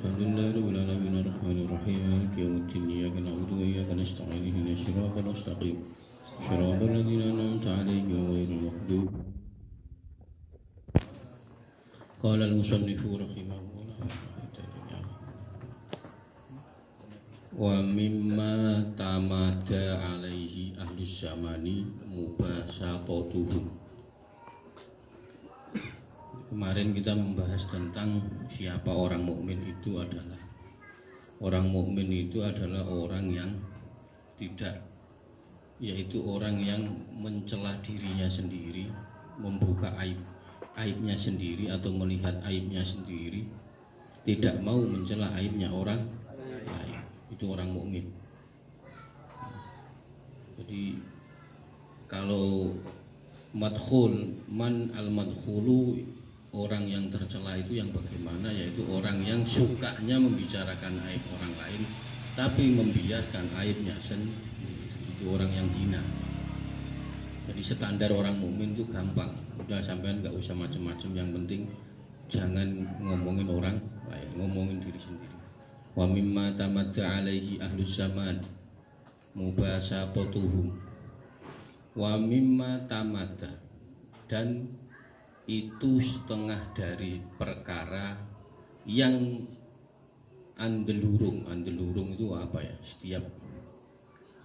Alhamdulillahirabbil alamin arrahmanir rahim maliki yaumiddin iyyaka na'budu wa iyyaka nasta'in ihdinas siratal mustaqim siratal ladzina an'amta 'alaihim ghairil maghdubi qala al-musannifu rahimahullah wa mimma tamada 'alaihi ahlus zamani mubasatatuhum. Kemarin kita membahas tentang siapa orang mukmin itu adalah orang yang tidak, yaitu orang yang mencela dirinya sendiri, membuka aibnya sendiri atau melihat aibnya sendiri, tidak mau mencela aibnya orang lain. Itu orang mukmin. Jadi kalau madkhul, man al-madkhulu, orang yang tercela itu yang bagaimana, yaitu orang yang sukanya membicarakan aib orang lain tapi membiarkan aibnya sendiri. Itu orang yang hina. Jadi standar orang mukmin itu gampang, udah sampean nggak usah macam-macam, yang penting jangan ngomongin orang lain, ngomongin diri sendiri. Wa mimma tamadda alaihi ahlus zaman mubasatatuhum. Wa mimma tamadda, dan itu setengah dari perkara yang andelurung itu apa ya, setiap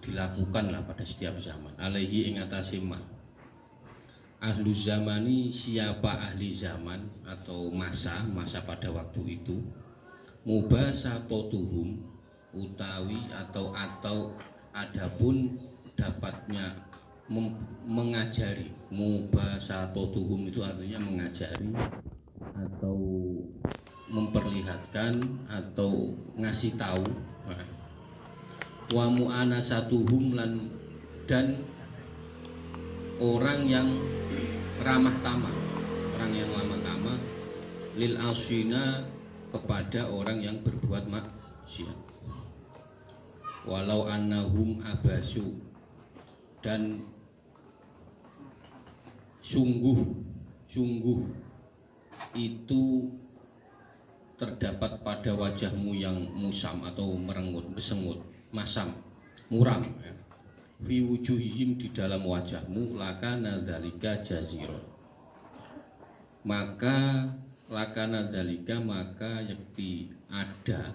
dilakukan lah pada setiap zaman. Alaihi ing atase ma ahlu zamani, siapa ahli zaman atau masa pada waktu itu, mubasatatuhum utawi atau adapun dapatnya mengajari. Mubasatatuhum itu artinya mengajari atau memperlihatkan atau ngasih tahu. Wa mu'anasatuhum, dan orang yang ramah tamah, lil asina, kepada orang yang berbuat maksiat. Walau annahum abasu, dan sungguh itu terdapat pada wajahmu yang musam atau merengut, besengut, masam, muram, fi wujuhihim, di dalam wajahmu, lakana dzalika jaziron, maka lakana dzalika, maka yakti ada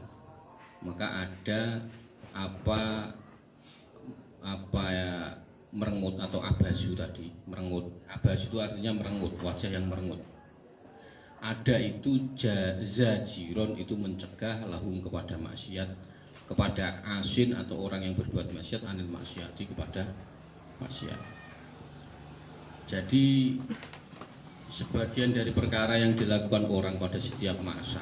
apa ya, merengut atau abasu tadi, merengut. Abasu itu artinya merengut, wajah yang merengut. Ada itu zajiron, itu mencegah lahum, kepada maksiat, kepada asin atau orang yang berbuat maksiat, anil maksiati, kepada maksiat. Jadi sebagian dari perkara yang dilakukan orang pada setiap masa.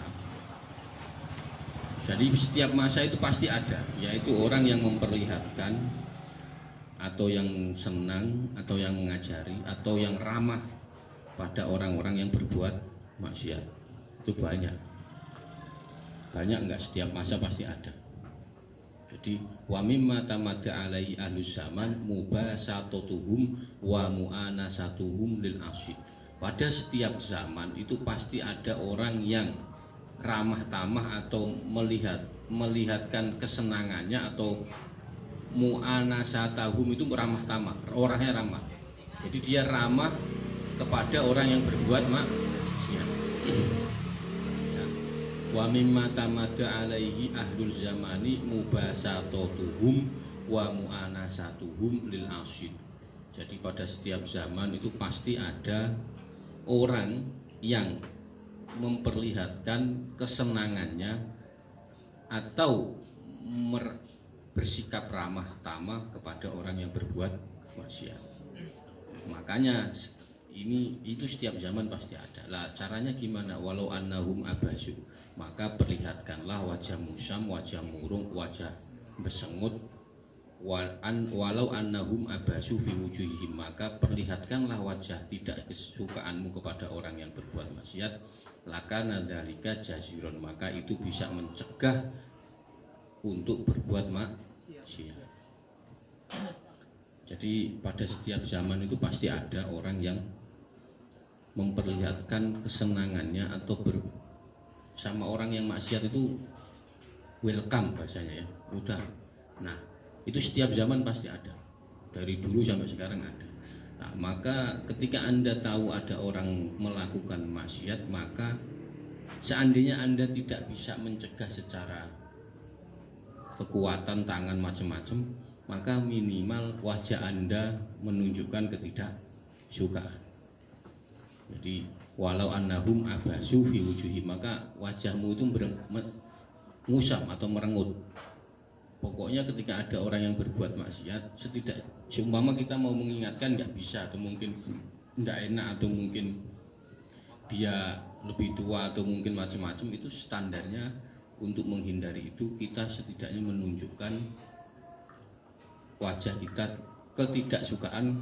Jadi setiap masa itu pasti ada, yaitu orang yang memperlihatkan atau yang senang atau yang mengajari atau yang ramah pada orang-orang yang berbuat maksiat. Itu banyak enggak, setiap masa pasti ada. Jadi wa mimma tamadda alaihi ahlus zaman mubasatatuhum wa mu'anasatuhum lil asyid. Pada setiap zaman itu pasti ada orang yang ramah tamah atau melihatkan kesenangannya, atau mu'anasatahum itu ramah tamah, orangnya ramah. Jadi dia ramah kepada orang yang berbuat maksiat. Wa mimma tamadda alaihi ahlul zamani mubasatatuhum wa mu'anasatuhum lil asyid. Jadi pada setiap zaman itu pasti ada orang yang memperlihatkan kesenangannya atau bersikap ramah tamah kepada orang yang berbuat maksiat. Makanya itu setiap zaman pasti ada. Lah caranya gimana? Walau annahum abasu, maka perlihatkanlah wajah musam, wajah murung, wajah besengut. Walau annahum abasu fi wujuhihim, maka perlihatkanlah wajah tidak kesukaanmu kepada orang yang berbuat maksiat. Lakana dzalika jaziron, maka itu bisa mencegah untuk berbuat maksiat. Jadi pada setiap zaman itu pasti ada orang yang memperlihatkan kesenangannya atau sama orang yang maksiat itu welcome bahasanya ya, udah. Nah, itu setiap zaman pasti ada, dari dulu sampai sekarang ada. Nah, maka ketika Anda tahu ada orang melakukan maksiat, maka seandainya Anda tidak bisa mencegah secara kekuatan tangan macam-macam, maka minimal wajah Anda menunjukkan ketidaksukaan. Jadi walau annahum abasu fi wujuhi, maka wajahmu itu musam atau merengut. Pokoknya ketika ada orang yang berbuat maksiat, seumpama kita mau mengingatkan nggak bisa, atau mungkin tidak enak, atau mungkin dia lebih tua atau mungkin macam-macam, itu standarnya untuk menghindari itu kita setidaknya menunjukkan wajah kita ketidaksukaan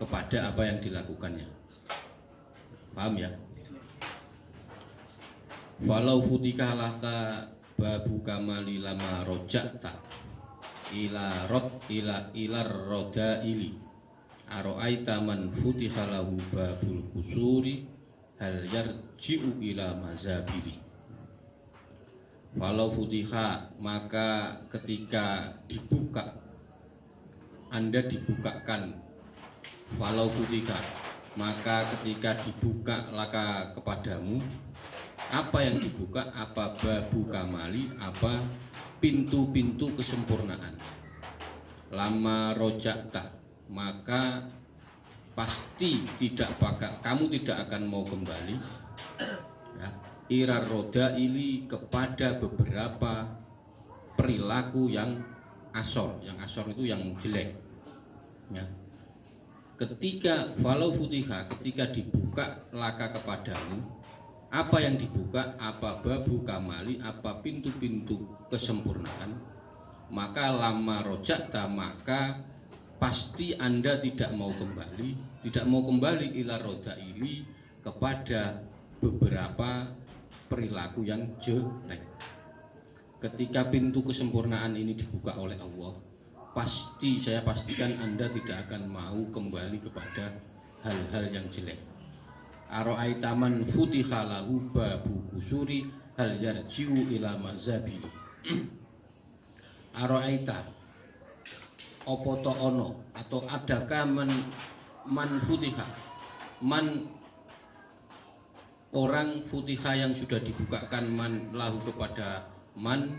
kepada apa yang dilakukannya. Paham ya? Walau futika laka babu kamali lama rojakta ilar roda ili aro'aita man futiha lahu babul kusuri hal yarji'u ila mazabili. Walau futiha, maka ketika dibuka, Anda dibukakan. Walau futiha, maka ketika dibuka laka kepadamu, apa yang dibuka? Apa babu kamali, apa pintu-pintu kesempurnaan. Lama rojakta, maka pasti kamu tidak akan mau kembali ya, irar roda ili kepada beberapa perilaku yang asor. Yang asor itu yang jelek ya. Ketika walau futiha, ketika dibuka laka kepadamu, apa yang dibuka? Apa babu kamali, apa pintu-pintu kesempurnaan, maka lama rojakta, maka pasti Anda tidak mau kembali ila roda ini kepada beberapa perilaku yang jelek. Ketika pintu kesempurnaan ini dibuka oleh Allah, saya pastikan Anda tidak akan mau kembali kepada hal-hal yang jelek. Aro'aita man futiha lahu babu kusuri hal yarji'u ila mazabili. Aro'aita opo to ono, atau adakah man futiha, man orang futiha yang sudah dibukakan man lahu kepada man,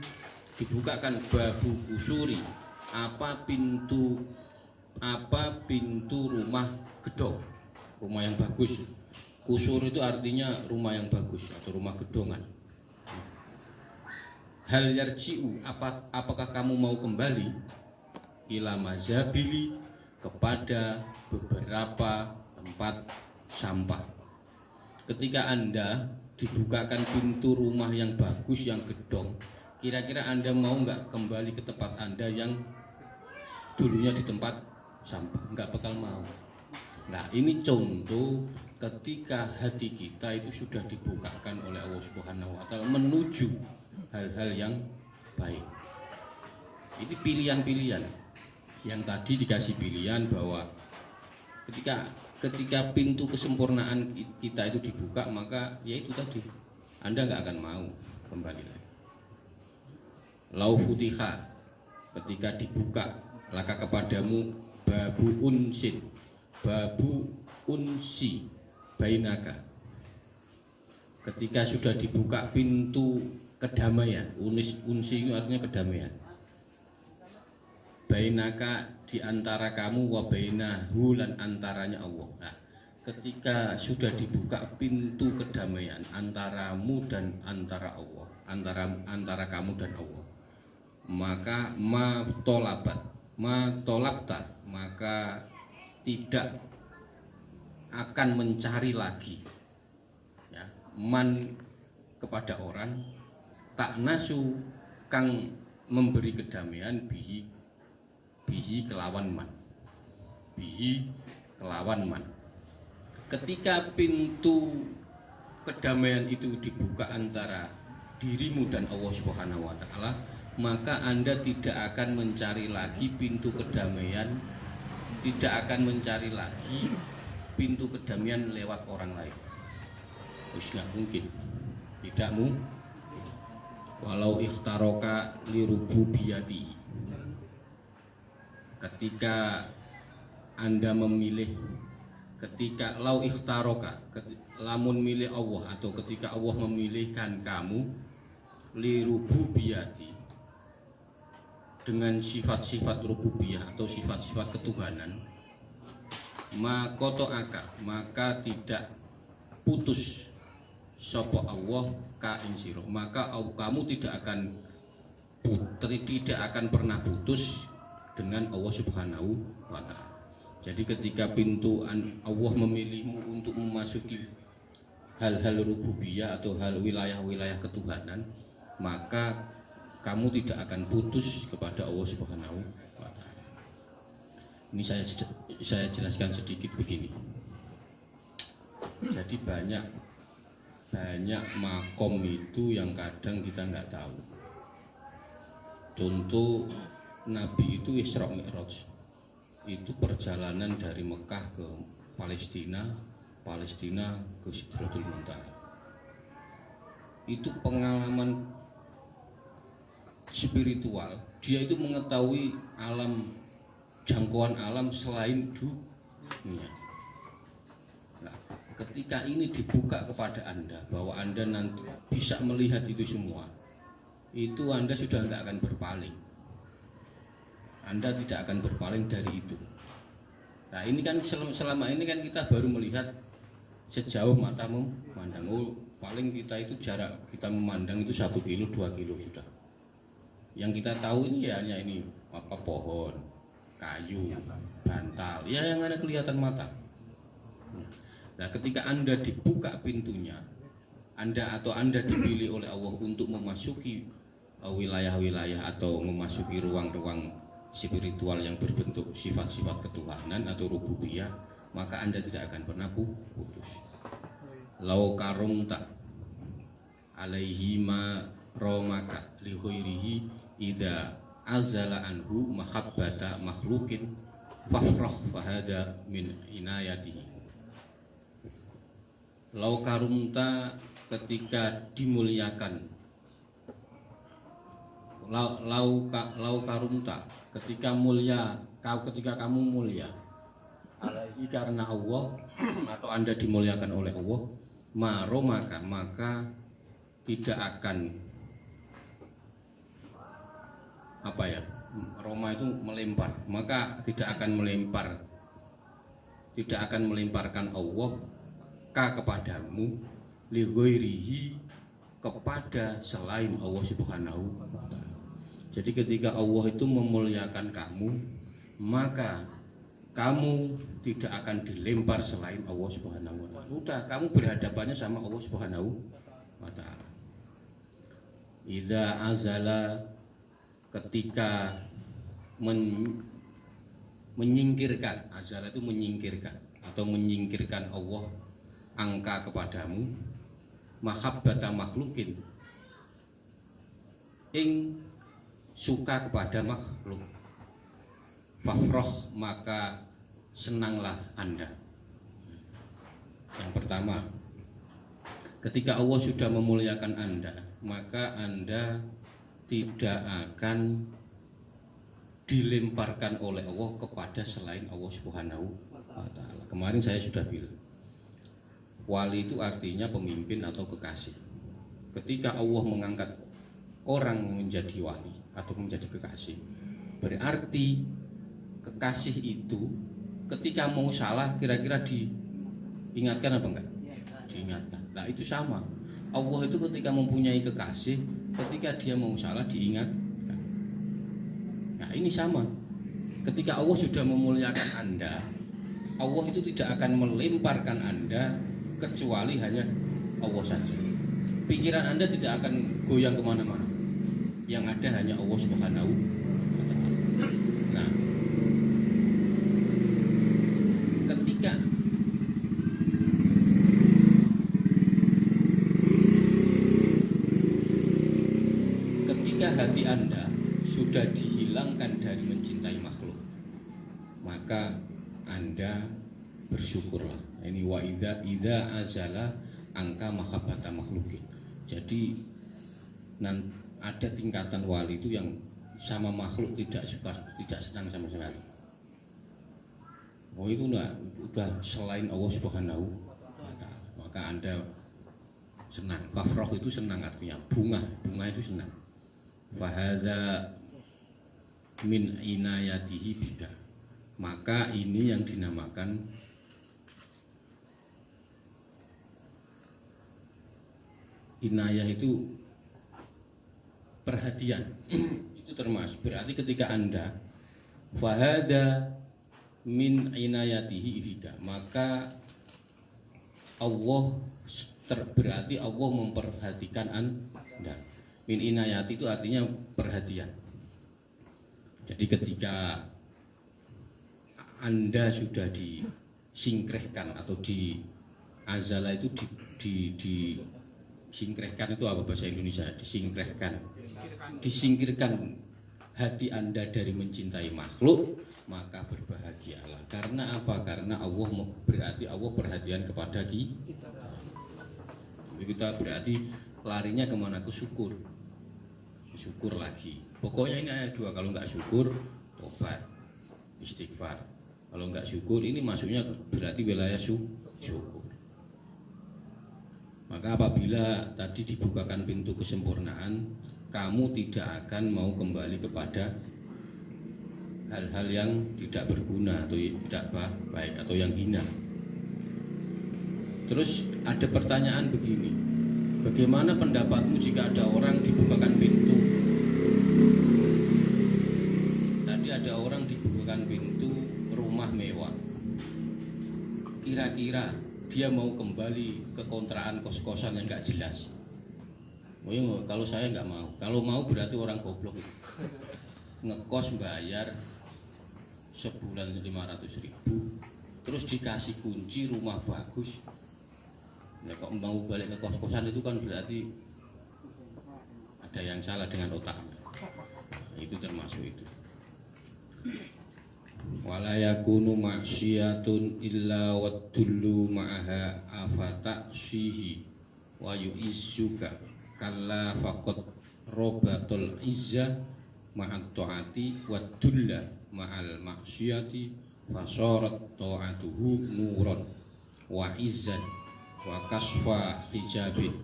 dibukakan babu kusuri, apa pintu rumah gedong, rumah yang bagus. Kusur itu artinya rumah yang bagus atau rumah gedongan. Hal yarji'u, apakah kamu mau kembali ila mazabili, kepada beberapa tempat sampah. Ketika Anda dibukakan pintu rumah yang bagus, yang gedong, kira-kira Anda mau nggak kembali ke tempat Anda yang dulunya di tempat sampah? Nggak bakal mau. Nah, ini contoh ketika hati kita itu sudah dibukakan oleh Allah Subhanahu wa Ta'ala menuju hal-hal yang baik. Ini pilihan-pilihan. Yang tadi dikasih pilihan bahwa ketika pintu kesempurnaan kita itu dibuka, maka ya itu tadi, Anda nggak akan mau kembali lagi. Lau futiha, ketika dibuka laka kepadamu babu unsi bainaka, ketika sudah dibuka pintu kedamaian. Unsi itu artinya kedamaian. Bainaka, di antara kamu, wa bainahu, lan antaranya Allah. Nah, ketika sudah dibuka pintu kedamaian antaramu dan antara Allah, antara kamu dan Allah, maka ma tolabta, maka tidak akan mencari lagi ya, man kepada orang, tak nasu kang memberi kedamaian bihi kelawan man. Ketika pintu kedamaian itu dibuka antara dirimu dan Allah Subhanahu wa Ta'ala, maka Anda tidak akan mencari lagi pintu kedamaian, tidak akan mencari lagi pintu kedamaian lewat orang lain. Nggak mungkin Tidakmu walau ikhtaroka lirububiyati, ketika Anda memilih, ketika lau ikhtaroka, lamun milih Allah, atau ketika Allah memilihkan kamu lirububiyati, dengan sifat-sifat rububiyah atau sifat-sifat ketuhanan, maka tidak putus sapa Allah ka ing sira, maka kamu tidak akan pernah putus dengan Allah Subhanahu wa taala. Jadi ketika pintu Allah memilihmu untuk memasuki hal-hal rububiyah atau hal wilayah-wilayah ketuhanan, maka kamu tidak akan putus kepada Allah Subhanahu wa taala. Ini saya jelaskan sedikit begini. Jadi banyak makom itu yang kadang kita nggak tahu. Contoh Nabi itu Isra Mi'raj, itu perjalanan dari Mekah ke Palestina ke Sidratul Muntaha. Itu pengalaman spiritual. Dia itu mengetahui jangkauan alam selain dunia. Nah, ketika ini dibuka kepada Anda bahwa Anda nanti bisa melihat itu semua, itu Anda sudah tidak akan berpaling. Anda tidak akan berpaling dari itu. Nah, ini kan selama ini kan kita baru melihat sejauh mata memandang. Paling kita itu jarak kita memandang itu 1 kilo 2 kilo sudah. Yang kita tahu ini ya hanya ini pohon, kayu, bantal, ya yang ada kelihatan mata. Nah, ketika Anda dibuka pintunya, Anda dipilih oleh Allah untuk memasuki wilayah-wilayah atau memasuki ruang-ruang spiritual yang berbentuk sifat-sifat ketuhanan atau rububiyah, maka Anda tidak akan pernah putus. Lau karumta alaihi ma romaka li ghairihi idza azala anhu mahabbata makhlukin fafrah fahada min inayatihi. Lau karumta, ketika dimuliakan, lau karumta, ketika kamu mulia alaihi, karena Allah atau Anda dimuliakan oleh Allah, maka tidak akan Roma itu melempar, maka tidak akan melemparkan Allah kepadamu li ghairihi, kepada selain Allah Subhanahu wa taala. Jadi ketika Allah itu memuliakan kamu, maka kamu tidak akan dilempar selain Allah Subhanahu wa taala. Udah, kamu berhadapannya sama Allah Subhanahu wa taala. Idza azala, ketika menyingkirkan, azala itu menyingkirkan atau menyingkirkan Allah angka kepadamu, mahabbata makhlukin, ing suka kepada makhluk, fafroh, maka senanglah Anda. Yang pertama, ketika Allah sudah memuliakan Anda, maka Anda tidak akan dilemparkan oleh Allah kepada selain Allah Subhanahu wa taala. Kemarin saya sudah bilang, wali itu artinya pemimpin atau kekasih. Ketika Allah mengangkat orang menjadi wali atau menjadi kekasih, berarti kekasih itu ketika mau salah kira-kira diingatkan apa enggak? Diingatkan. Nah, itu sama. Allah itu ketika mempunyai kekasih, ketika dia mau salah diingatkan. Nah, ini sama. Ketika Allah sudah memuliakan Anda, Allah itu tidak akan melemparkan Anda kecuali hanya Allah saja. Pikiran Anda tidak akan goyang kemana-mana. Yang ada hanya Allah Subhanahu wa taala. Nah, ketika hati Anda sudah dihilangkan dari mencintai makhluk, maka Anda bersyukurlah. Ini wa idza azala angka mahabbata makhlukin. Jadi ada tingkatan wali itu yang sama makhluk tidak suka, tidak senang sama sekali. Oh itu udah selain Allah Subhanahu wa Ta'ala, maka Anda senang. Fafrah itu senang, artinya bunga itu senang. Fahadza min inayatihi bika, maka ini yang dinamakan inayah, itu perhatian. Itu termasuk, berarti ketika Anda fahada min inayatihi bika, maka Allah berarti Allah memperhatikan Anda. Min inayati itu artinya perhatian. Jadi ketika Anda sudah disingkrehkan atau di azala itu disingkrehkan, itu apa bahasa Indonesia? Disingkirkan hati Anda dari mencintai makhluk, maka berbahagialah. Karena apa? Karena Allah berarti Allah perhatian kepada kita. Kita berarti larinya kemana? Ke syukur. Syukur lagi. Pokoknya ini ayat 2, kalau nggak syukur tobat, istighfar. Kalau nggak syukur, ini masuknya berarti wilayah syukur. Maka apabila tadi dibukakan pintu kesempurnaan, kamu tidak akan mau kembali kepada hal-hal yang tidak berguna atau tidak baik atau yang hina. Terus ada pertanyaan begini, bagaimana pendapatmu jika ada orang dibukakan pintu? Tadi ada orang dibukakan pintu rumah mewah, kira-kira dia mau kembali ke kontrakan kos-kosan yang nggak jelas? Oh, kalau saya nggak mau. Kalau mau berarti orang goblok. Ngekos bayar sebulan 500.000, terus dikasih kunci rumah bagus. Nah, kok mau balik ke kos-kosan, itu kan berarti ada yang salah dengan otaknya. Itu termasuk itu. Wala yakunu maksiyatun illa waddullu ma'aha afata'sihi wa yu'izzuka kalla faqad robatul izza ma'at ta'ati waddulla ma'al maksiyati fasarat ta'atuhu nuran wa izzan wa kasfa hijabin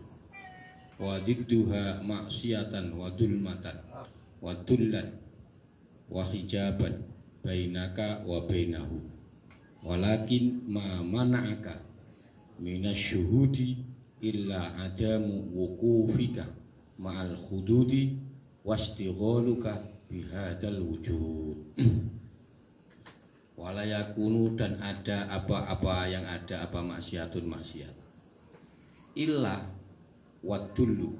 wa didduha maksiyatan wa dulmatan wa dullan wa hijaban bainaka wa bainahu walakin ma mana'aka minasyuhudi illa adamu wukufika ma'al khududi wastighaluka bihadal wujud. Walayakunu, dan ada apa-apa yang ada apa maksiatun maksiat illa wadullu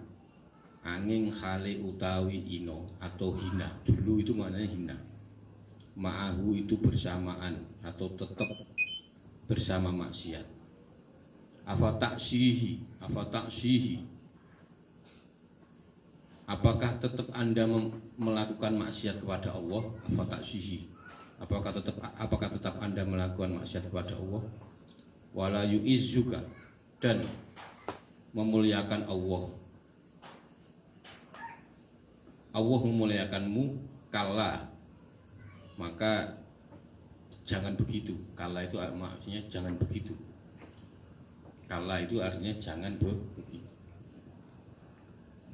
angin khali utawi ino atau hina. Dulu itu maknanya hina. Ma'ahu itu bersamaan atau tetap bersama maksiat. Apa taksihi, apakah tetap Anda melakukan maksiat kepada Allah? Apa taksihi, apakah tetap Anda melakukan maksiat kepada Allah? Wala yu'izzuka, dan memuliakan Allah memuliakanmu, kala, maka jangan begitu. Kala itu maksudnya jangan begitu. Kala itu artinya jangan begitu.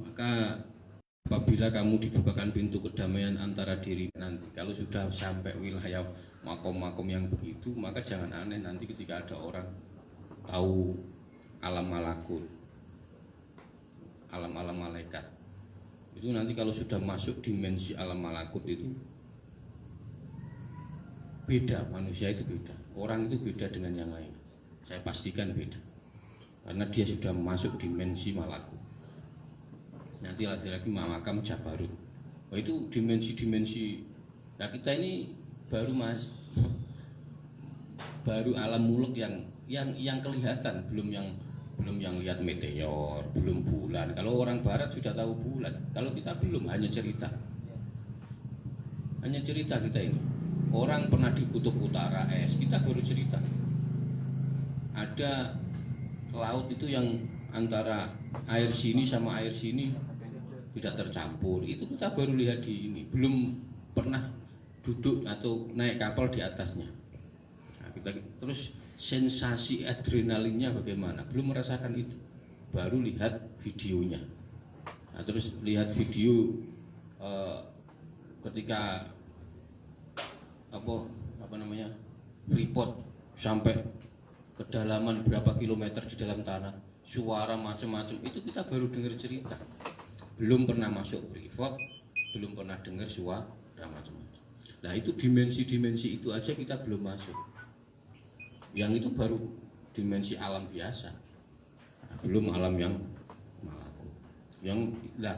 Maka apabila kamu dibukakan pintu kedamaian antara diri nanti, kalau sudah sampai wilayah makom-makom yang begitu, maka jangan aneh nanti ketika ada orang tahu alam malakut, alam-alam malaikat. Itu nanti kalau sudah masuk dimensi alam malakut itu beda, manusia itu beda, orang itu beda dengan yang lain. Saya pastikan beda, karena dia sudah masuk dimensi malakut. Nanti lagi-lagi makam jabarut. Oh, itu dimensi-dimensi. Nah, kita ini baru baru alam muluk yang kelihatan, belum yang lihat meteor, belum bulan. Kalau orang barat sudah tahu bulan, kalau kita belum, hanya cerita kita ini. Orang pernah di kutub utara es, kita baru cerita. Ada laut itu yang antara air sini sama air sini tidak tercampur. Itu kita baru lihat di ini, belum pernah duduk atau naik kapal di atasnya. Nah, kita terus sensasi adrenalinnya bagaimana? Belum merasakan itu, baru lihat videonya. Nah, terus lihat video ketika apa namanya Freeport sampai kedalaman berapa kilometer di dalam tanah, suara macam-macam, itu kita baru dengar cerita, belum pernah masuk Freeport, belum pernah dengar suara macam-macam. Nah itu dimensi-dimensi itu aja kita belum masuk, yang itu baru dimensi alam biasa, belum alam yang malakut. Yang lah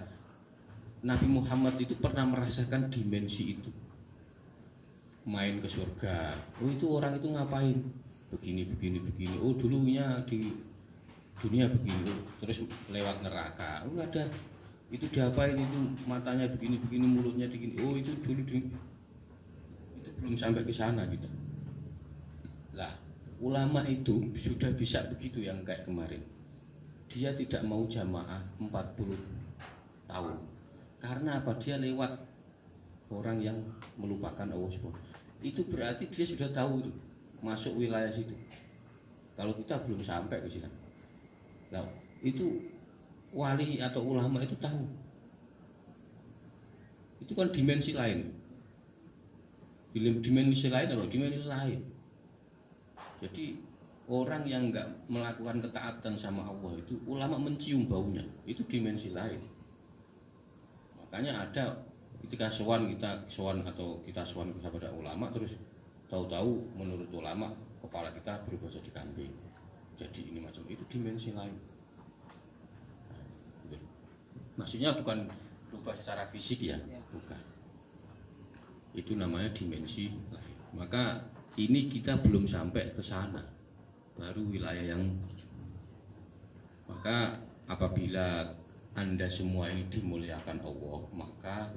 Nabi Muhammad itu pernah merasakan dimensi itu, main ke surga. Oh itu orang itu ngapain? Begini. Oh dulunya di dunia begini. Terus lewat neraka. Oh ada. Itu diapain? Itu matanya begini, mulutnya begini. Oh itu dulu itu belum sampai ke sana gitu. Lah ulama itu sudah bisa begitu yang kayak kemarin. Dia tidak mau jamaah 40 tahun. Karena apa? Dia lewat orang yang melupakan Allah SWT. Itu berarti dia sudah tahu itu, masuk wilayah situ. Kalau kita belum sampai ke situ. Nah, itu wali atau ulama itu tahu. Itu kan dimensi lain. Dimensi lain atau dimensi lain. Jadi orang yang enggak melakukan ketaatan sama Allah itu ulama mencium baunya. Itu dimensi lain. Makanya ada ketika sowan atau kita sowan kepada ulama, terus tahu-tahu menurut ulama kepala kita berubah jadi kambing, jadi ini macam itu dimensi lain. Nah, maksudnya bukan berubah secara fisik ya, bukan. Itu namanya dimensi lain. Maka ini kita belum sampai ke sana, baru wilayah yang. Maka apabila Anda semua ini dimuliakan Allah, maka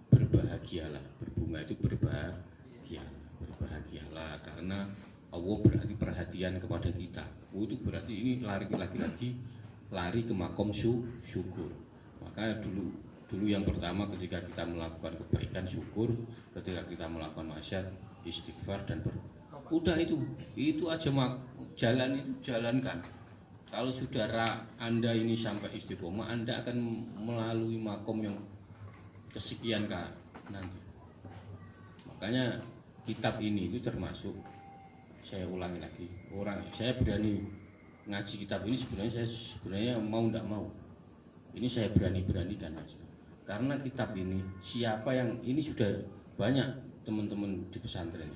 berbahagialah. Berbunga itu berbahagialah karena Allah berarti perhatian kepada kita. Oh, itu berarti ini lari ke makom syukur. Maka dulu yang pertama ketika kita melakukan kebaikan syukur, ketika kita melakukan maksiat istighfar dan udah itu aja jalan itu jalankan. Kalau saudara Anda ini sampai istiqomah, Anda akan melalui makom yang kesekian nanti. Makanya kitab ini itu termasuk, saya ulangi lagi, saya berani ngaji kitab ini sebenarnya mau tidak mau, ini saya beranikan aja. Karena kitab ini siapa yang ini sudah banyak teman-teman di pesantren.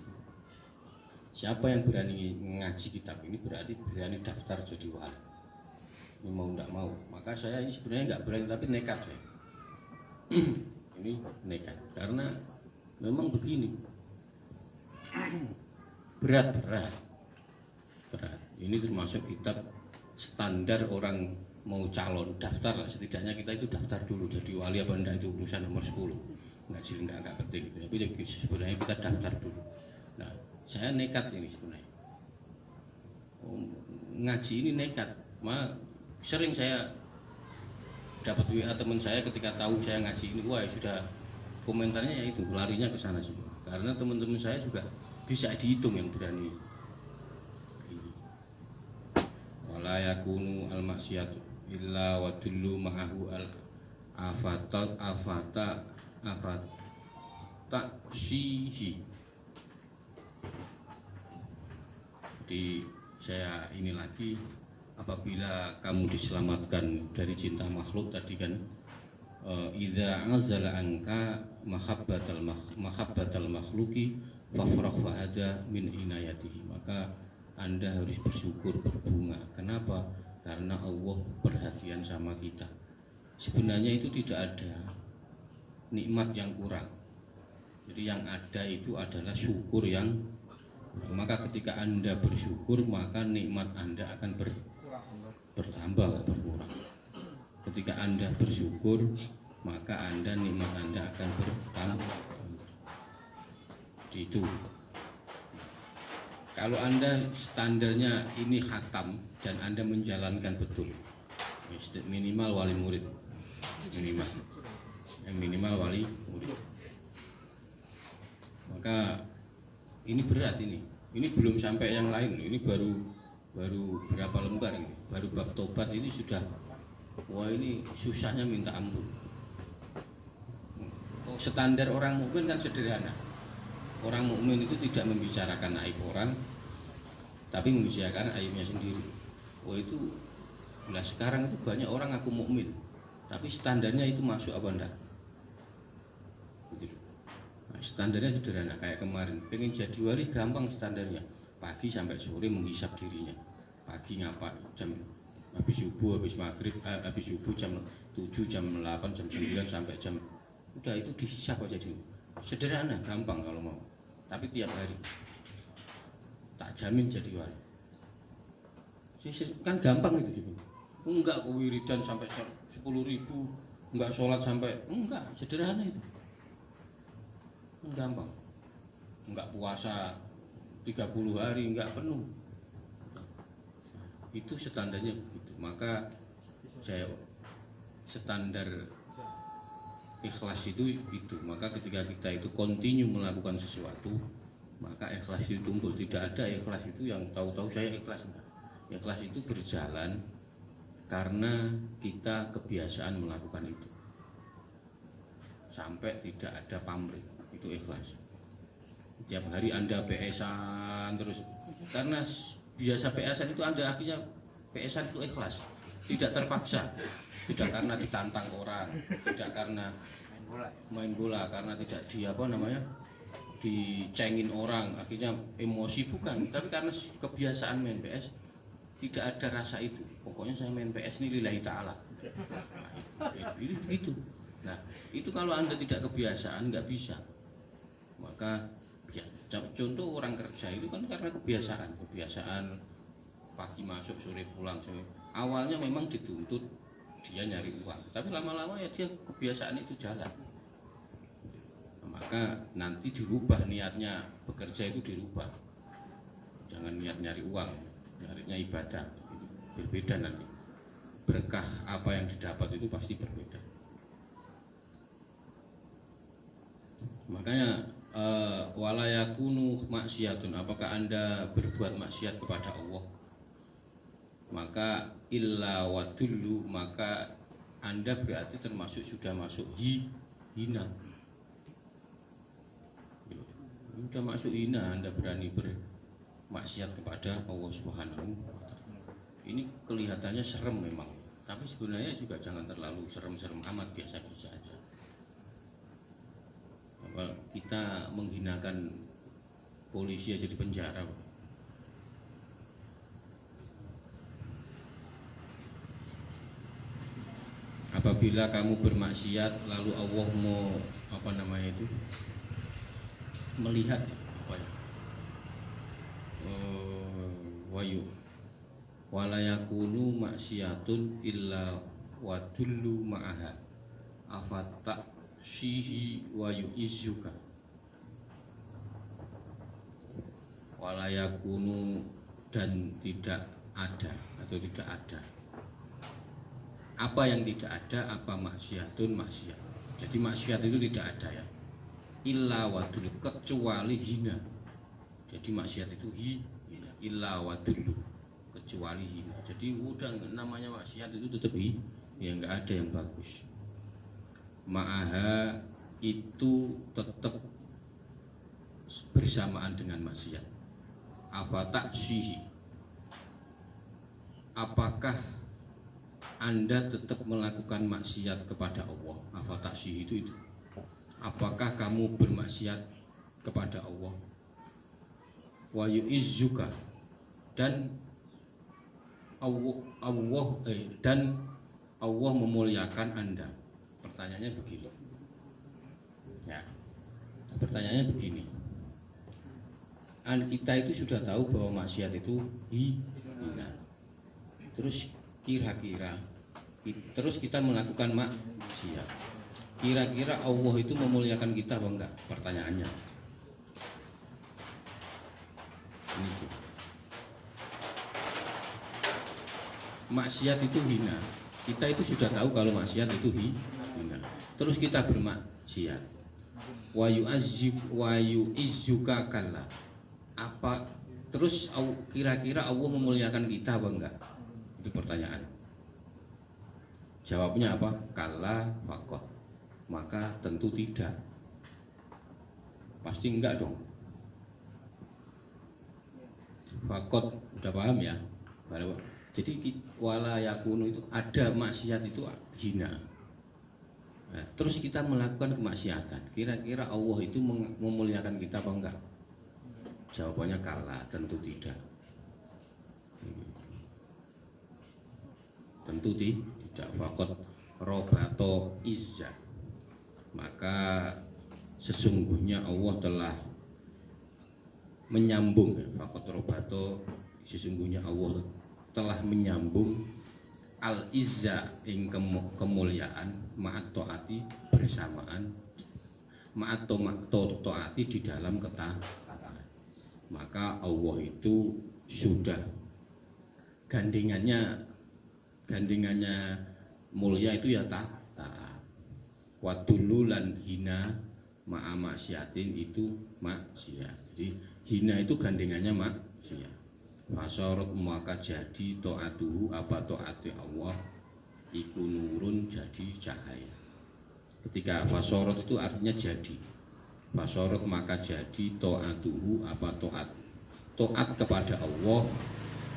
Siapa yang berani ngaji kitab ini berarti berani daftar jadi wali. Ini mau tidak mau. Maka saya ini sebenarnya nggak berani tapi nekat saya. Ini nekat karena memang begini. Berat. Ini termasuk kitab standar orang mau calon daftar lah, setidaknya kita itu daftar dulu jadi wali apa enggak itu urusan nomor 10. Enggak penting. Tapi sebenarnya kita daftar dulu. Nah, saya nekat ini sebenarnya. Ngaji ini nekat. Sering saya dapat WA teman saya ketika tahu saya ngaji ini, wah sudah komentarnya ya itu larinya ke sana semua. Karena teman-teman saya juga bisa dihitung yang berani. Wala yakunu al-maksiyatu illa wa dullu ma'ahu afata sihi. Jadi saya ini lagi, apabila kamu diselamatkan dari cinta makhluk tadi kan, idza azala anka mahabbatal makhluki fafrah fahada min inayatihi. Maka Anda harus bersyukur, berbunga. Kenapa? Karena Allah perhatian sama kita. Sebenarnya itu tidak ada nikmat yang kurang. Jadi yang ada itu adalah syukur yang. Maka ketika Anda bersyukur, maka nikmat Anda akan bertambah, berkurang. Ketika Anda bersyukur, maka nikmat Anda akan bertambah. Itu. Kalau Anda standarnya ini khatam dan Anda menjalankan betul, minimal wali murid, minimal wali murid. Maka ini berat ini belum sampai yang lain, ini baru berapa lembar ini, baru bab tobat ini sudah, wah ini susahnya minta ampun. Standar orang mukmin kan sederhana. Orang mukmin itu tidak membicarakan aib orang, tapi membicarakan aibnya sendiri. Oh itu, nah sekarang itu banyak orang aku mukmin, tapi standarnya itu masuk apa enggak? Gitu. Nah, standarnya sederhana kayak kemarin, pengen jadi wali gampang standarnya. Pagi sampai sore menghisap dirinya. Pagi ngapa jam habis subuh, habis maghrib, habis subuh jam 7, jam 8, jam 9 sampai jam, udah itu dihisap aja dulu. Sederhana, gampang kalau mau. Tapi tiap hari tak jamin jadi wali. Kan gampang itu gitu. Enggak wiridan sampai 10.000, enggak sholat sampai, enggak, sederhana itu. Gampang. Enggak puasa 30 hari, enggak penuh. Itu standarnya begitu. Maka saya standar ikhlas itu. Maka ketika kita itu continue melakukan sesuatu, maka ikhlas itu tumbuh. Tidak ada ikhlas itu yang tahu-tahu saya ikhlas. Ikhlas itu berjalan karena kita kebiasaan melakukan itu sampai tidak ada pamrih, itu ikhlas. Tiap hari Anda PS-an terus, karena biasa PS-an itu Anda akhirnya PS-an itu ikhlas, tidak terpaksa, tidak karena ditantang orang, tidak karena main bola, karena tidak dicengin orang akhirnya emosi, bukan, tapi karena kebiasaan main PS, tidak ada rasa itu. Pokoknya saya main PS ini lillahi ta'ala. Nah, itu. Nah, itu kalau Anda tidak kebiasaan nggak bisa. Maka ya, contoh orang kerja itu kan karena kebiasaan pagi masuk sore pulang. Awalnya memang dituntut dia nyari uang, tapi lama-lama ya dia kebiasaan itu jalan. Maka nanti dirubah niatnya, bekerja itu dirubah. Jangan niat nyari uang, nyarinya ibadah. Berbeda nanti. Berkah apa yang didapat itu pasti berbeda. Makanya walayakunu maksiatun, apakah Anda berbuat maksiat kepada Allah, maka illa wadullu, maka Anda berarti termasuk sudah masuk hina. Sudah masuk hina, Anda berani bermaksiat kepada Allah Subhanahu wa Ta'ala. Ini kelihatannya serem memang, tapi sebenarnya juga jangan terlalu serem-serem amat, biasa-biasa aja. Kalau kita menghinakan polisi aja di penjara, apabila kamu bermaksiat lalu Allah mau melihat walayakunu maksiatun illa wadullu ma'aha afata sihi wa yu'izuka. Walayakunu, dan tidak ada atau tidak ada. Apa yang tidak ada? Apa maksiatun, maksiat. Jadi maksiat itu tidak ada ya. Illa wadullu, kecuali hina. Jadi maksiat itu hina. Illa wadullu, kecuali hina. Jadi udah namanya maksiat itu tetap ya nggak ada yang bagus. Ma'aha itu tetap bersamaan dengan maksiat. Apa taksihi, apakah Anda tetap melakukan maksiat kepada Allah? Apa taksihi itu? Apakah kamu bermaksiat kepada Allah? Wa yu'izzuka, dan Allah memuliakan Anda. Pertanyaannya begini. Ya. Pertanyaannya begini. Kita itu sudah tahu bahwa maksiat itu hina. Terus kira-kira kita melakukan maksiat. Kira-kira Allah itu memuliakan kita apa enggak? Pertanyaannya. Ini tuh. Maksiat itu hina. Kita itu sudah tahu kalau maksiat itu hina. Terus kita bermaksiat. Wa yu'izzuka kalla. Apa terus kira-kira Allah memuliakan kita apa enggak? Itu pertanyaan. Jawabnya apa? Kalla faqat. Maka tentu tidak. Pasti enggak dong. Faqat, udah paham ya? Jadi wala yakunu itu ada maksiat itu hina. Nah, terus kita melakukan kemaksiatan. Kira-kira Allah itu memuliakan kita apa enggak? Jawabannya kalla, tentu tidak. Tentu tidak. Faqat robato izza. Maka sesungguhnya Allah telah menyambung. Faqat robato, sesungguhnya Allah telah menyambung al-izza ing kemuliaan ma'at taati bersamaan ma'at taati di dalam ketaatan. Maka Allah itu sudah gandengannya mulia itu ya taat. Wadululan hina ma'a maksiatin itu maksiat. Jadi hina itu gandengannya maksiat. Fasorot maka jadi to'atuhu apa to'ati Allah iku nurun jadi cahaya. Ketika fasorot itu artinya jadi. Fasorot maka jadi to'atuhu apa to'at kepada Allah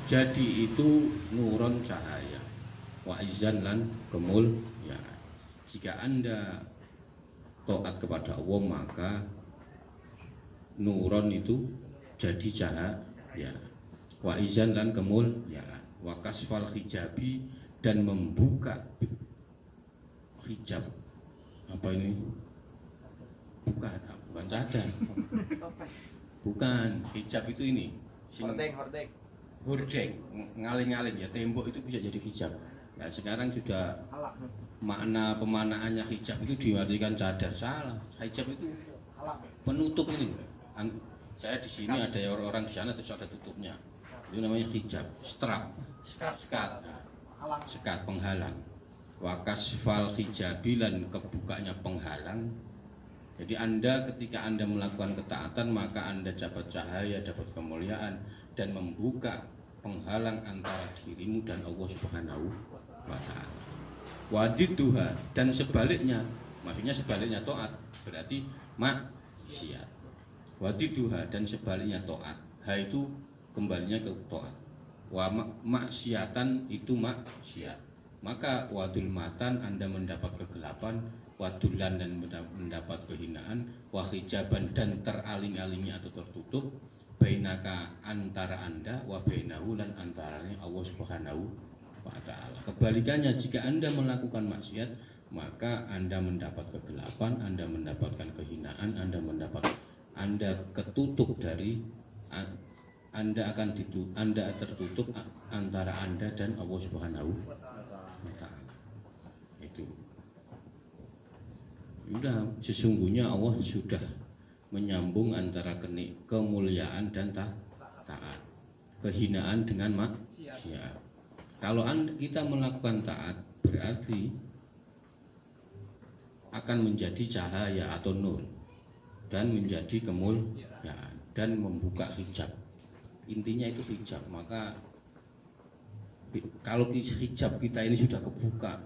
jadi itu nurun cahaya. Wa izan lan kemul ya. Jika Anda to'at kepada Allah maka nurun itu jadi cahaya. Wa izan dan kemul ya wa kasfal hijabi dan membuka hijab. Apa ini? Bukan cadar. Bukan, hijab itu ini. Hordeng, ngaling-ngaling ya, tembok itu bisa jadi hijab. Nah, sekarang sudah makna pemanaannya hijab itu diartikan cadar. Salah. Hijab itu penutup ini. Saya di sini ada orang di sana terus ada tutupnya. Itu namanya hijab, sekat penghalang. Wakasfal hijabilan kebukanya penghalang. Jadi Anda ketika Anda melakukan ketaatan maka Anda dapat cahaya, dapat kemuliaan dan membuka penghalang antara dirimu dan Allah Subhanahu wa taala. Wadiduha dan sebaliknya, maksudnya sebaliknya taat berarti maksiat. Wadiduha dan sebaliknya taat. Ha itu kembalinya ke taat. Wa maksiatan itu maksiat. Maka wadul matan Anda mendapat kegelapan, wadulan dan mendapat kehinaan, wahijaban dan teraling-alingi atau tertutup, bainaka antara Anda, wa bainahu dan antaranya Allah Subhanahu wa taala. Kebalikannya, jika Anda melakukan maksiat, maka Anda mendapat kegelapan, Anda mendapatkan kehinaan, Anda ketutup dari Anda tertutup antara Anda dan Allah Subhanahu wa taala. Itu. Sudah, sesungguhnya Allah sudah menyambung antara kemuliaan dan taat, kehinaan dengan maksiat. Kalau kita melakukan taat berarti akan menjadi cahaya atau nur dan menjadi kemuliaan dan membuka hijab. Intinya itu hijab. Maka kalau hijab kita ini sudah kebuka,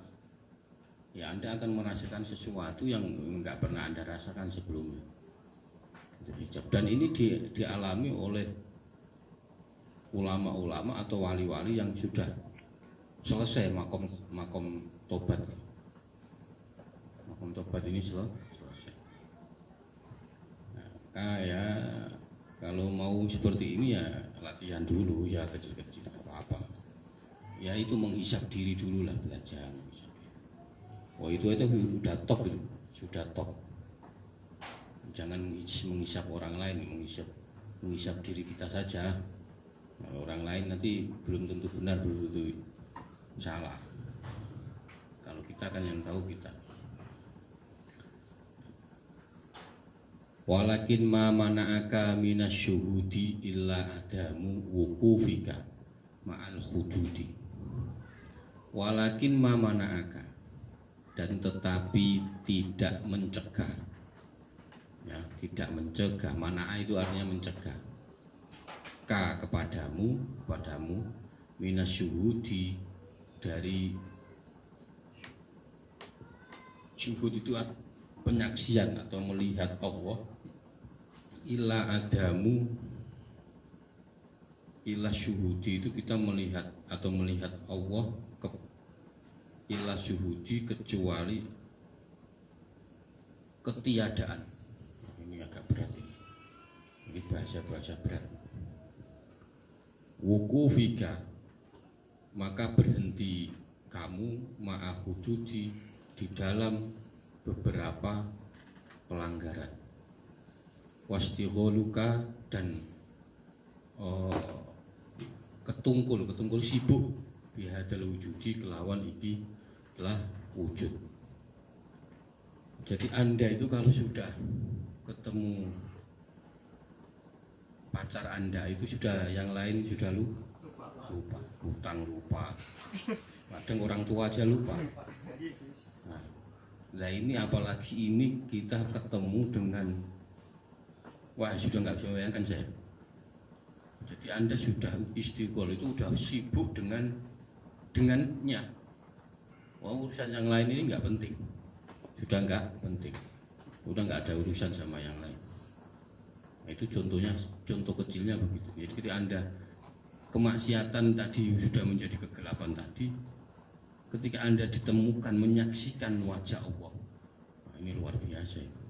ya Anda akan merasakan sesuatu yang enggak pernah Anda rasakan sebelumnya. Itu hijab. Dan ini dialami oleh ulama-ulama atau wali-wali yang sudah selesai makom tobat. Makom tobat ini selesai. Nah, ya kalau mau seperti ini ya latihan dulu ya kecil-kecil apa-apa. Ya itu menghisap diri dulu lah, belajar. Wah itu sudah top itu, sudah top. Jangan menghisap orang lain, menghisap diri kita saja. Nah, orang lain nanti belum tentu benar, belum tentu salah. Kalau kita kan yang tahu kita. Walakin ma mana'aka minasyuhudi illa adamu wukufika ma'al hududi. walakin ma mana'aka, dan tetapi tidak mencegah, ya, tidak mencegah. Mana'a itu artinya mencegah, ka kepadamu minasyuhudi, dari syuhud itu penyaksian atau melihat Allah, ila syuhudi itu kita melihat atau melihat Allah ila syuhudi, kecuali ketiadaan. Ini agak berat ini bahasa berat. Wukufika, maka berhenti kamu ma'ahududi, di dalam beberapa pelanggaran. Wastighaluka, dan ketungkul sibuk bihadal wujudi, kelawan iki lah wujud. Jadi Anda itu kalau sudah ketemu pacar Anda itu sudah, yang lain sudah lupa, hutang lupa, kadang orang tua aja lupa. Nah ini apalagi ini kita ketemu dengan, wah sudah nggak bisa bayangkan saya. Jadi Anda sudah istiqol itu sudah sibuk dengannya. Wah, urusan yang lain ini nggak penting, sudah nggak penting, udah nggak ada urusan sama yang lain. Nah, itu contohnya, contoh kecilnya begitu. Jadi ketika Anda kemaksiatan tadi sudah menjadi kegelapan tadi, ketika Anda ditemukan menyaksikan wajah Allah, nah, ini luar biasa itu.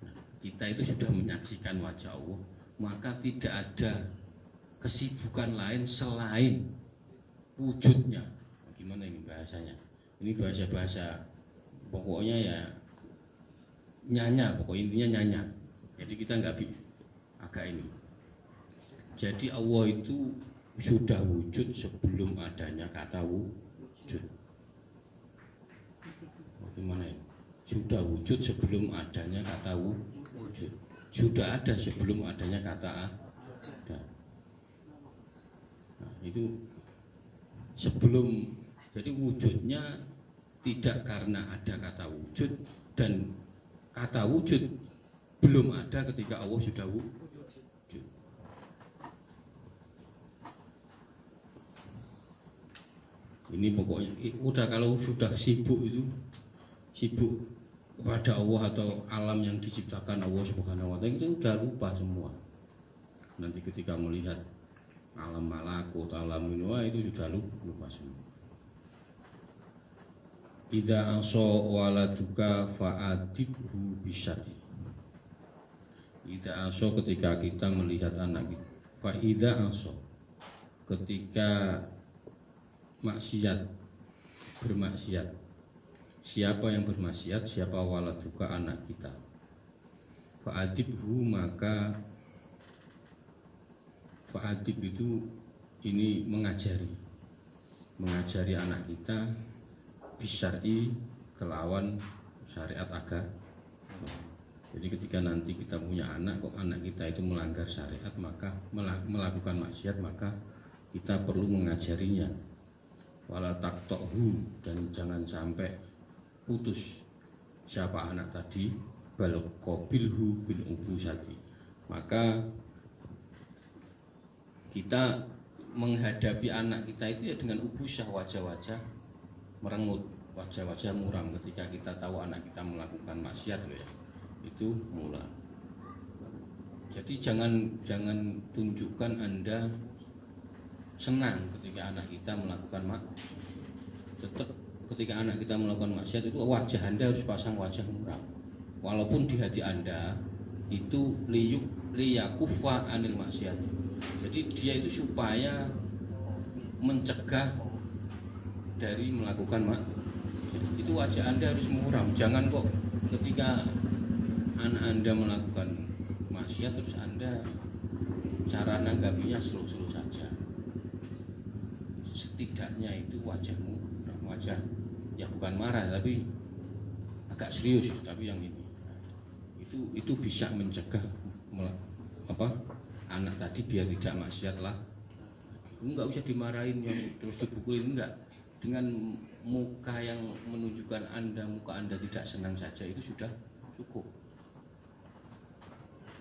Nah, kita itu sudah menyaksikan wajah Allah, maka tidak ada kesibukan lain selain wujudnya. Gimana ini bahasanya? Ini bahasa pokoknya ya nyanya, pokok intinya nyanya. Jadi kita nggak agak ini. Jadi Allah itu sudah wujud sebelum adanya kata wujud. Bagaimana ini? Sudah wujud sebelum adanya kata wujud. Sudah ada sebelum adanya kata ada. Nah, itu sebelum, jadi wujudnya tidak karena ada kata wujud, dan kata wujud belum ada ketika Allah sudah wujud. Ini pokoknya udah, kalau sudah sibuk itu, sibuk kepada Allah atau alam yang diciptakan Allah Subhanahu wa Ta'ala, itu udah lupa semua. Nanti ketika melihat alam malakut, alam minwa, itu sudah lupa semua. Idza aso waladuka fa'adibhu bisyari. Idza aso, ketika kita melihat anak kita. Fa idza aso, ketika maksiat, bermaksiat. Siapa yang bermaksiat? Siapa waladuka, anak kita. Fa'adibhu, maka fa'adib itu ini mengajari anak kita bisyari, kelawan syariat agama. Jadi ketika nanti kita punya anak, kok anak kita itu melanggar syariat, maka melakukan maksiat, maka kita perlu mengajarinya. Wala taqta'hu, dan jangan sampai putus siapa anak tadi, bal qabilhu bil ubusati. Maka kita menghadapi anak kita itu ya dengan ubusah, wajah-wajah merengut, wajah-wajah muram ketika kita tahu anak kita melakukan maksiat loh ya. Itu mula. Jadi jangan tunjukkan Anda senang ketika anak kita melakukan maksiat. Tetap ketika anak kita melakukan maksiat itu wajah Anda harus pasang wajah muram. Walaupun di hati Anda itu liyakufa anil maksiat. Jadi dia itu supaya mencegah dari melakukan maksiat. Itu wajah Anda harus muram. Jangan kok ketika anak Anda melakukan maksiat terus Anda cara nanggapinya slow-slow saja. Setidaknya itu wajahmu, wajah ya bukan marah tapi agak serius, tapi yang ini itu bisa mencegah anak tadi biar tidak maksiat lah. enggak usah dimarahin yang terus dipukulin, enggak. Dengan muka yang menunjukkan muka anda tidak senang saja itu sudah cukup.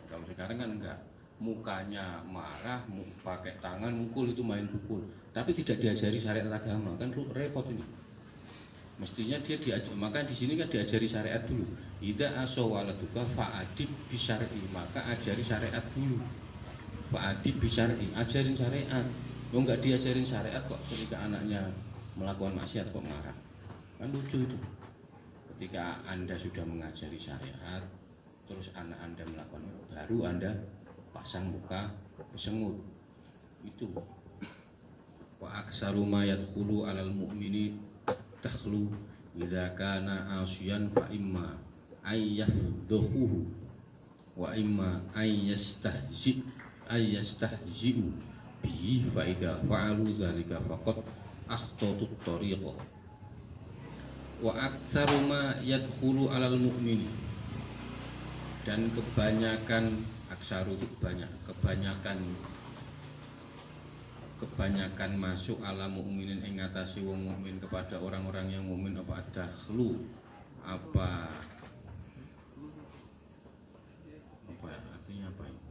Kalau sekarang kan enggak, mukanya marah, pakai tangan mukul, itu main pukul, tapi tidak diajari syariat agama, kan repot ini. Mestinya dia diajar, maka di sini kan diajari syariat dulu. Idza asawaladuka fa'adib bisyar'i, maka ajari syariat dulu. Fa'adib bisyar'i, ajarin syariat. Lo enggak diajarin syariat kok ketika anaknya melakukan maksiat kok marah, kan lucu itu. Ketika anda sudah mengajari syariat, terus anak anda melakukan, baru anda pasang muka bersengut. Itu wa aksaru ma yadkhulu alal mu'mini takhlu idza kana asiyan fa imma ayyafdhuhu wa imma ayyastahzi'u bihi fa idza fa'alu dzalika faqad akhtotut tariqah. Wa aktsaru ma yadkhulu alal mu'mini, dan kebanyakan, aksaru itu banyak, kebanyakan masuk ala mukminin ing ngatasi wong mukmin, kepada orang-orang yang mukmin, apa dakhlu, apa artinya apa ini?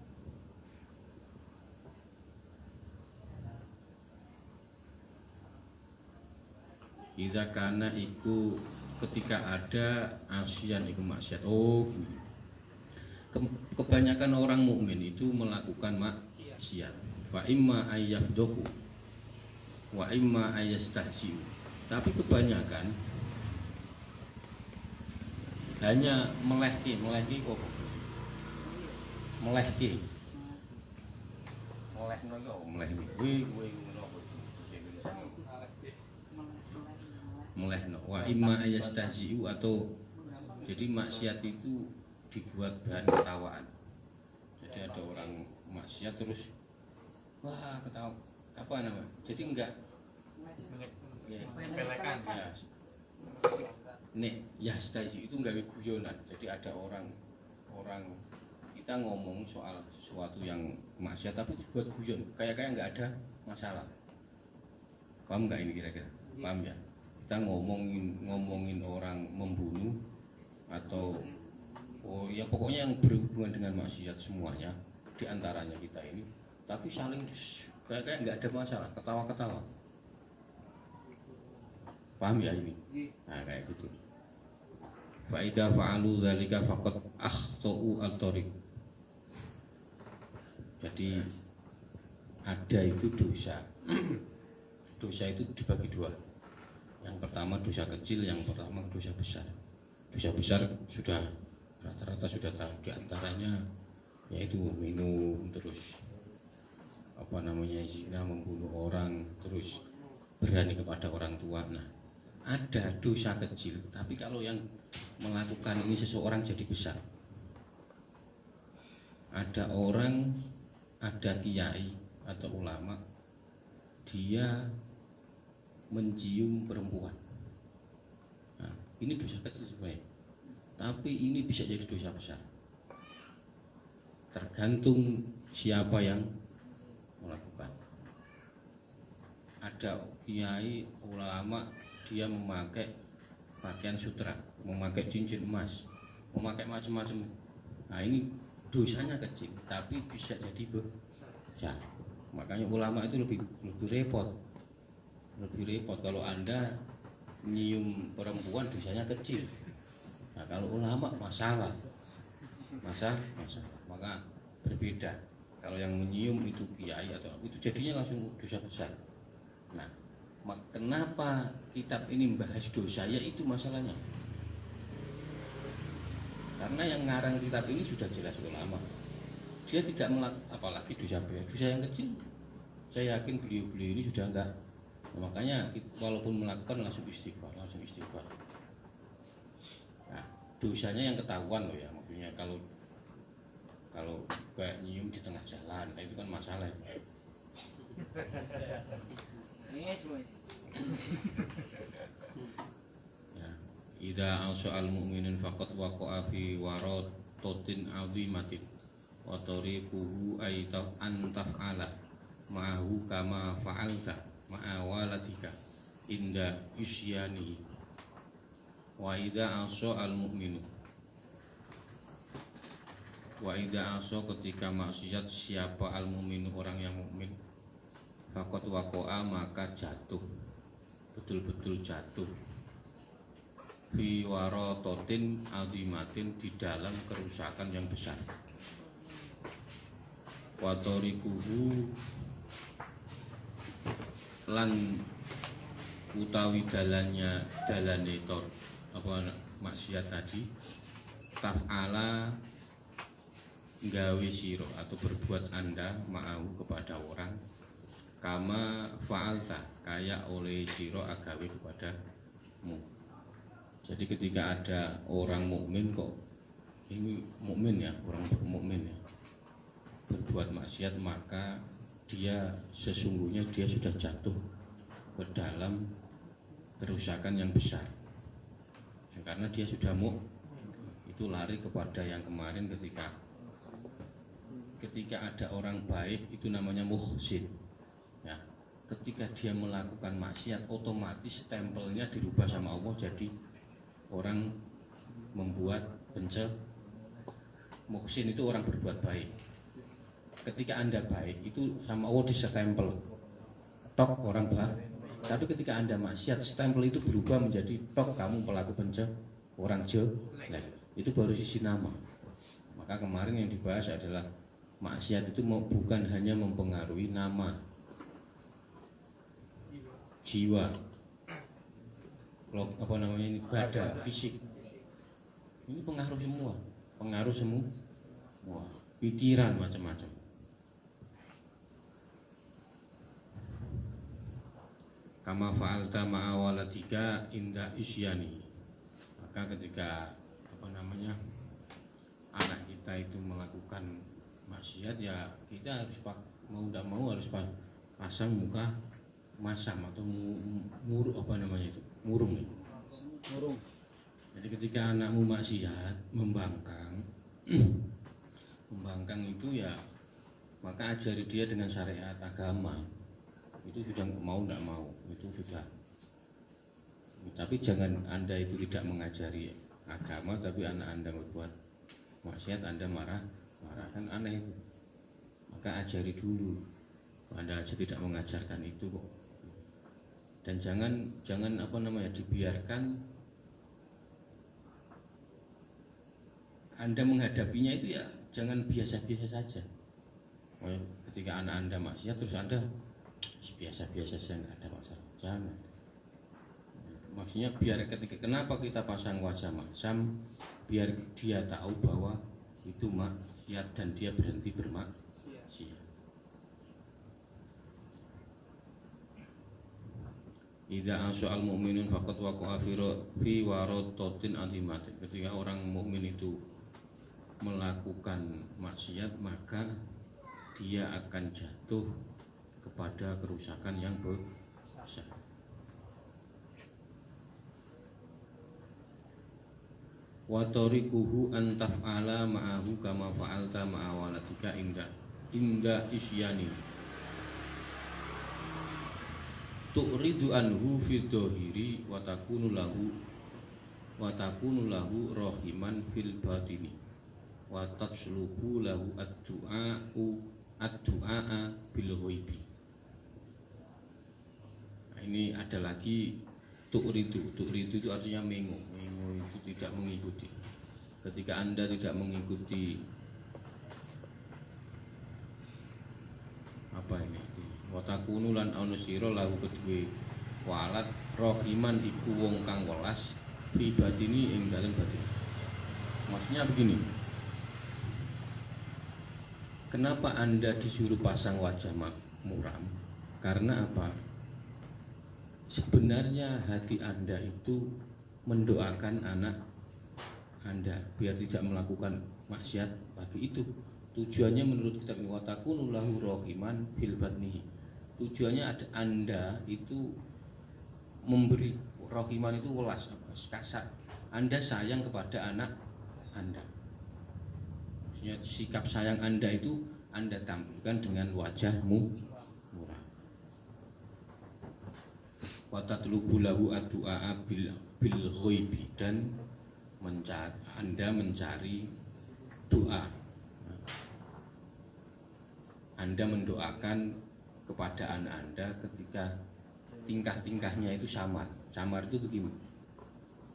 Idza kana iku ketika ada asian iku maksiat. Oh, kebanyakan orang mukmin itu melakukan maksiat. Wa imma ayyafduhu wa imma ayyastahzi'u. Tapi kebanyakan hanya melehki kok. Melehki. Melehno wa imma ayastahzi'u, atau jadi maksiat itu dibuat bahan ketawaan. Jadi ada orang maksiat terus wah ketawa, apa namanya, jadi enggak pelekan ya. Nek yastahzi'u itu enggak guyonan. Jadi ada orang kita ngomong soal sesuatu yang maksiat tapi dibuat guyon, kayak enggak ada masalah. Paham enggak ini kira-kira? Paham ya? Kita ngomongin orang membunuh atau ya pokoknya yang berhubungan dengan maksiat semuanya diantaranya kita ini, tapi saling kayak nggak ada masalah, ketawa-ketawa. Paham ya ini? Nah kayak gitu. Fa idza fa'alu dzalika faqad akhtau al-tariq. Jadi ada itu dosa. Dosa itu dibagi dua. Yang pertama dosa kecil, yang pertama dosa besar. Dosa besar sudah rata-rata sudah tahu, diantaranya yaitu minum, terus apa namanya, zina, membunuh orang, terus berani kepada orang tua. Nah, ada dosa kecil, tapi kalau yang melakukan ini seseorang jadi besar. Ada orang, ada kiai atau ulama, dia mencium perempuan. Nah, ini dosa kecil sebenarnya, tapi ini bisa jadi dosa besar. Tergantung siapa yang melakukan. Ada kiai ulama, dia memakai pakaian sutra, memakai cincin emas, memakai macam-macam. Nah ini dosanya kecil, tapi bisa jadi besar. Makanya ulama itu lebih repot. Lebih repot kalau Anda nyium perempuan dosanya kecil. Nah kalau ulama masalah. Maka berbeda. Kalau yang menyium itu kiai atau itu jadinya langsung dosa besar. Nah, kenapa kitab ini membahas dosa? Ya itu masalahnya. Karena yang ngarang kitab ini sudah jelas ulama. Dia tidak melakukan, apalagi dosa yang kecil. Saya yakin beliau-beliau ini sudah enggak. Makanya walaupun melakukan langsung istighfar. Nah, dosanya yang ketahuan loh ya, maksudnya kalau kayak nyium di tengah jalan, nah itu kan masalah. Ya, idza al mu'minin faqat waqa'a fi waratotin 'azimatin wa tariquhu ayta antaf'ala ma'ahu kama fa'alta ma'a waladika inda yusyani wa idza asa al mu'minu wa idza asa ketika maksiat siapa al mu'minu orang yang mukmin faqad waqa'a maka jatuh betul-betul jatuh fi waratotin azimatin di dalam kerusakan yang besar wa tariquhu lan utawi dalane maksiat tadi taf'ala gawe siro atau berbuat anda ma'ahu kepada orang kama fa'alta kayak oleh siro agawe kepadamu. Jadi ketika ada orang mukmin kok ini mukmin ya, orang mukmin ya berbuat maksiat, maka dia sesungguhnya dia sudah jatuh ke dalam kerusakan yang besar ya, karena dia sudah itu lari kepada yang kemarin ketika ada orang baik itu namanya muhsin ya, ketika dia melakukan maksiat otomatis stempelnya dirubah sama Allah jadi orang membuat benci. Muhsin itu orang berbuat baik. Ketika Anda baik itu sama Allah disestempel tok orang baik. Tapi ketika Anda maksiat stempel itu berubah menjadi tok kamu pelaku benci orang jelek. Nah, itu baru sisi nama. Maka kemarin yang dibahas adalah maksiat itu bukan hanya mempengaruhi nama, jiwa, apa namanya ini, badan, fisik. Ini pengaruh semua, pikiran macam-macam. Kama fa'alta ma'a waladika inda isyani. Maka ketika anak kita itu melakukan maksiat ya kita harus mau tidak mau harus pasang muka masam atau murung murung. Jadi ketika anakmu maksiat membangkang itu ya maka ajari dia dengan syariat agama. Itu sudah mau tidak mau itu sudah. Tapi jangan Anda itu tidak mengajari agama tapi anak Anda berbuat maksiat Anda marah kan aneh itu. Maka ajari dulu. Anda aja tidak mengajarkan itu kok. Dan jangan dibiarkan Anda menghadapinya itu ya jangan biasa-biasa saja. Ketika anak Anda maksiat terus Anda biasa-biasa saja nggak ada masalah. Jangan. Maksudnya biar kenapa kita pasang wajah masam biar dia tahu bahwa itu maksiat dan dia berhenti bermaksiat. Idza asya'al mu'minun faqad waqa'a fi waratatin azimatin. Ketika orang mukmin itu melakukan maksiat maka dia akan jatuh kepada kerusakan yang besar. Wa tariquhu an taf'ala ma'ahu kama fa'alta ma'a waladika inda isyani. Tu'ridu anhu fi dhahiri wa takunu lahu rahiman fil batini wa tatslubu lahu ad-du'a bil ghaibi. Ini ada lagi tu'ridu itu artinya mengo itu tidak mengikuti. Ketika Anda tidak mengikuti wa takunu lan ana sira lahu kedue walad rahiman iku wong kang welas fi batini ing dalem batin. Maksudnya begini, kenapa Anda disuruh pasang wajah muram? Karena apa? Sebenarnya hati Anda itu mendoakan anak Anda biar tidak melakukan maksiat bagi itu. Tujuannya menurut kitab wa takunu lahu rahiman fil batnihi. Tujuannya ada Anda itu memberi rahiman itu welas kasar. Anda sayang kepada anak Anda. Maksudnya sikap sayang Anda itu Anda tampilkan dengan wajahmu wa tatlubu lahu addu'a bil ghaibi, dan Anda mencari doa, Anda mendoakan kepada anak Anda ketika tingkah-tingkahnya itu samar. Samar itu begini,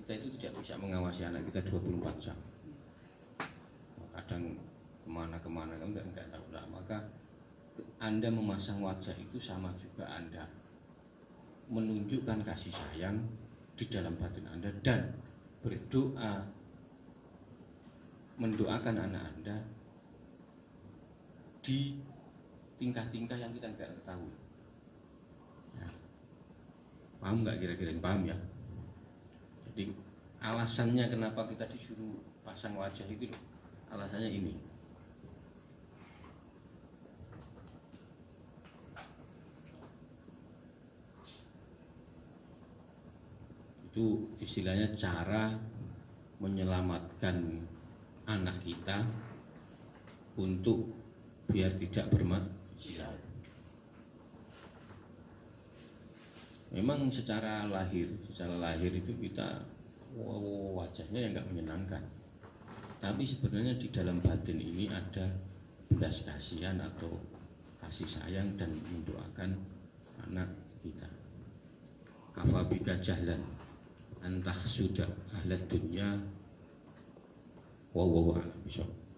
kita itu tidak bisa mengawasi anak kita 24 jam, kadang kemana-kemana kan enggak tahu lah. Maka Anda memasang wajah itu sama juga Anda menunjukkan kasih sayang di dalam batin Anda dan berdoa, mendoakan anak Anda di tingkah-tingkah yang kita nggak ketahui. Ya. Paham nggak kira-kira? Paham ya? Jadi alasannya kenapa kita disuruh pasang wajah itu, alasannya ini. Itu istilahnya cara menyelamatkan anak kita untuk biar tidak bermaksiat. Memang secara lahir itu kita wajahnya yang nggak menyenangkan. Tapi sebenarnya di dalam batin ini ada belas kasihan atau kasih sayang dan mendoakan anak kita. Kafabika jahlan antah sudah ahlat dunya wa a'lam bishawab.